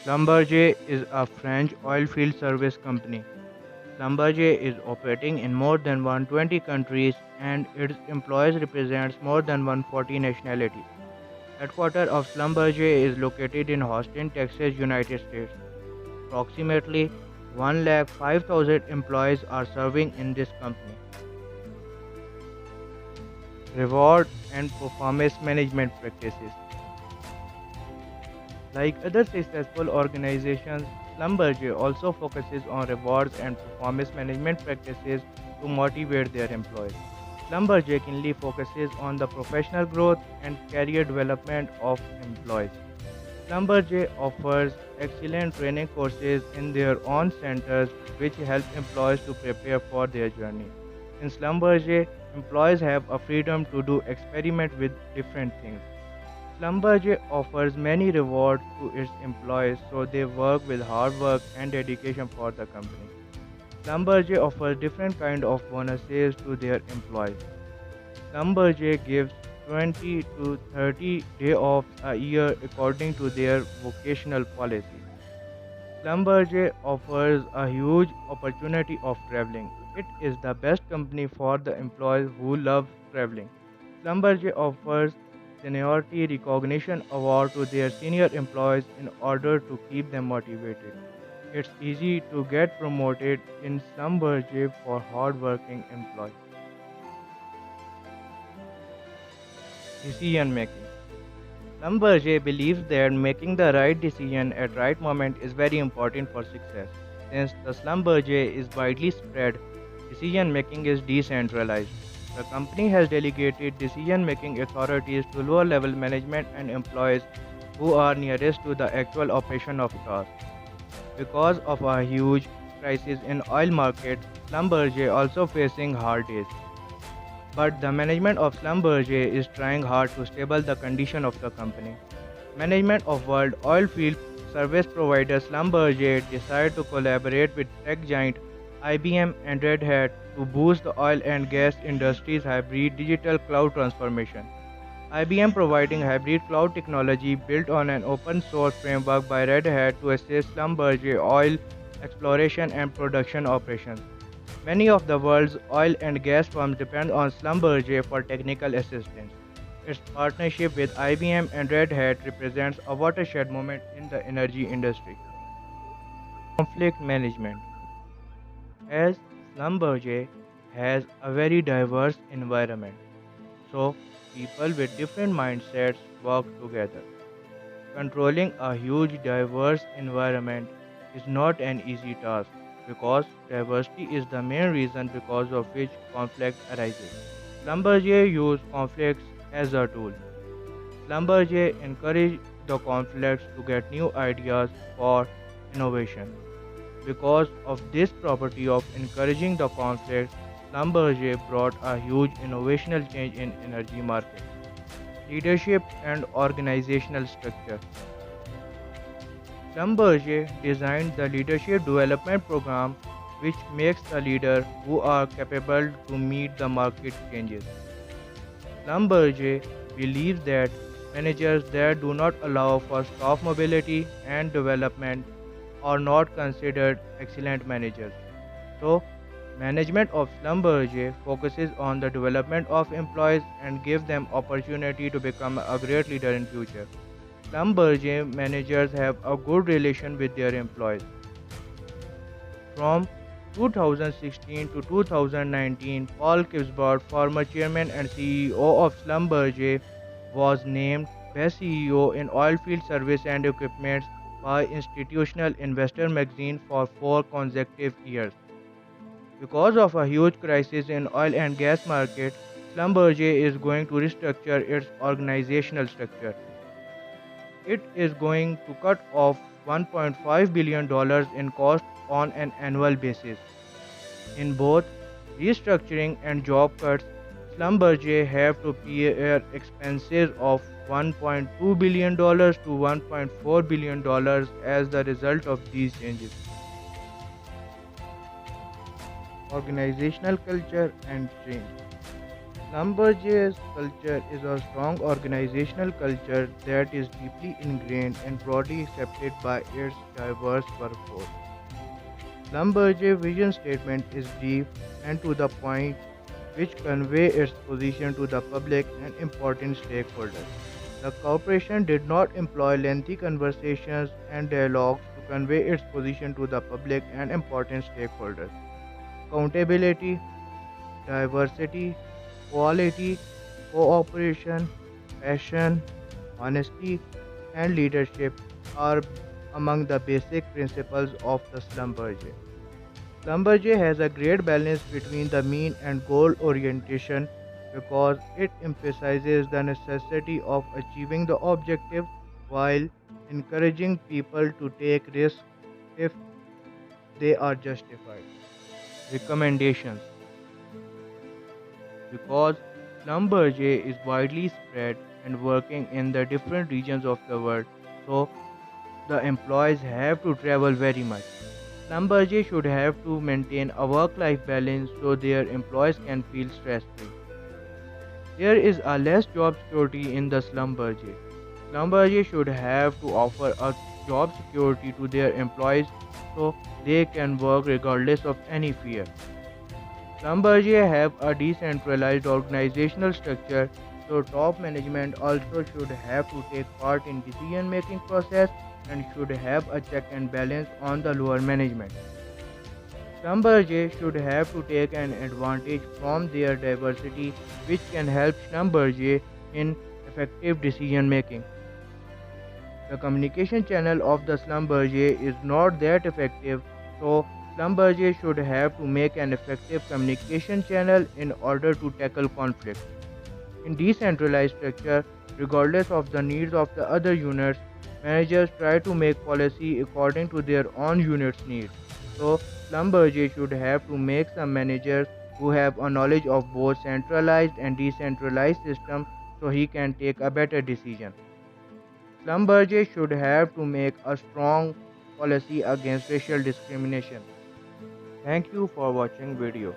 Schlumberger is a French oilfield service company. Schlumberger is operating in more than 120 countries and its employees represents more than 140 nationalities. Headquarters of Schlumberger is located in Austin, Texas, United States. Approximately 1,05,000 employees are serving in this company. Reward and performance management practices. Like other successful organizations, Schlumberger also focuses on rewards and performance management practices to motivate their employees. Schlumberger keenly focuses on the professional growth and career development of employees. Schlumberger offers excellent training courses in their own centers which help employees to prepare for their journey. In Schlumberger, employees have a freedom to do experiment with different things. Schlumberger offers many rewards to its employees so they work with hard work and dedication for the company. Schlumberger offers different kind of bonuses to their employees. Schlumberger gives 20 to 30 days off a year according to their vocational policy. Schlumberger offers a huge opportunity of traveling. It is the best company for the employees who love traveling. Schlumberger offers seniority recognition award to their senior employees in order to keep them motivated. It's easy to get promoted in Schlumberger for hardworking employees. Decision making. Schlumberger believes that making the right decision at right moment is very important for success. Since the Schlumberger is widely spread, decision making is decentralized. The company has delegated decision making authorities to lower level management and employees who are nearest to the actual operation of tasks. Because of a huge crisis in oil market, Schlumberger also facing hard days. But the management of Schlumberger is trying hard to stabilize the condition of the company. Management of world oil field service provider Schlumberger decided to collaborate with tech giant IBM and Red Hat to boost the oil and gas industry's hybrid digital cloud transformation. IBM providing hybrid cloud technology built on an open source framework by Red Hat to assist Schlumberger oil exploration and production operations. Many of the world's oil and gas firms depend on Schlumberger for technical assistance. Its partnership with IBM and Red Hat represents a watershed moment in the energy industry. Conflict management. As Schlumberger has a very diverse environment, so people with different mindsets work together. Controlling a huge diverse environment is not an easy task because diversity is the main reason because of which conflict arises. Schlumberger used conflicts as a tool. Schlumberger encouraged the conflicts to get new ideas for innovation. Because of this property of encouraging the conflict, Schlumberger brought a huge innovational change in energy market. Leadership and organizational structure. Schlumberger designed the leadership development program which makes the leader who are capable to meet the market changes. Schlumberger believes that managers that do not allow for staff mobility and development are not considered excellent managers. So, management of Schlumberger focuses on the development of employees and gives them opportunity to become a great leader in future. Schlumberger managers have a good relation with their employees. From 2016 to 2019, Paul Kibsbart, former chairman and CEO of Schlumberger, was named Best CEO in Oilfield Service and Equipment by Institutional Investor magazine for 4 consecutive years. Because of a huge crisis in oil and gas market, Schlumberger is going to restructure its organizational structure. It is going to cut off $1.5 billion in cost on an annual basis. In both restructuring and job cuts, Schlumberger have to bear expenses of $1.2 billion to $1.4 billion as the result of these changes. Organizational culture and change. Schlumberger's culture is a strong organizational culture that is deeply ingrained and broadly accepted by its diverse workforce. Schlumberger's vision statement is brief and to the point, which convey its position to the public and important stakeholders. The corporation did not employ lengthy conversations and dialogues to convey its position to the public and important stakeholders. Accountability, diversity, quality, cooperation, passion, honesty, and leadership are among the basic principles of the Schlumberger. Schlumberger has a great balance between the mean and goal orientation because it emphasizes the necessity of achieving the objective while encouraging people to take risks if they are justified. Recommendations. Because Schlumberger is widely spread and working in the different regions of the world, so the employees have to travel very much. Schlumberger should have to maintain a work-life balance so their employees can feel stress-free. There is a less job security in the Schlumberger. Schlumberger should have to offer a job security to their employees so they can work regardless of any fear. Schlumberger have a decentralized organizational structure, so top management also should have to take part in decision-making process and should have a check and balance on the lower management. Schlumberger should have to take an advantage from their diversity, which can help Schlumberger in effective decision making. The communication channel of the Schlumberger is not that effective, so Schlumberger should have to make an effective communication channel in order to tackle conflict. In decentralized structure, regardless of the needs of the other units, managers try to make policy according to their own unit's needs. So, Schlumberger should have to make some managers who have a knowledge of both centralized and decentralized systems so he can take a better decision. Schlumberger should have to make a strong policy against racial discrimination. Thank you for watching video.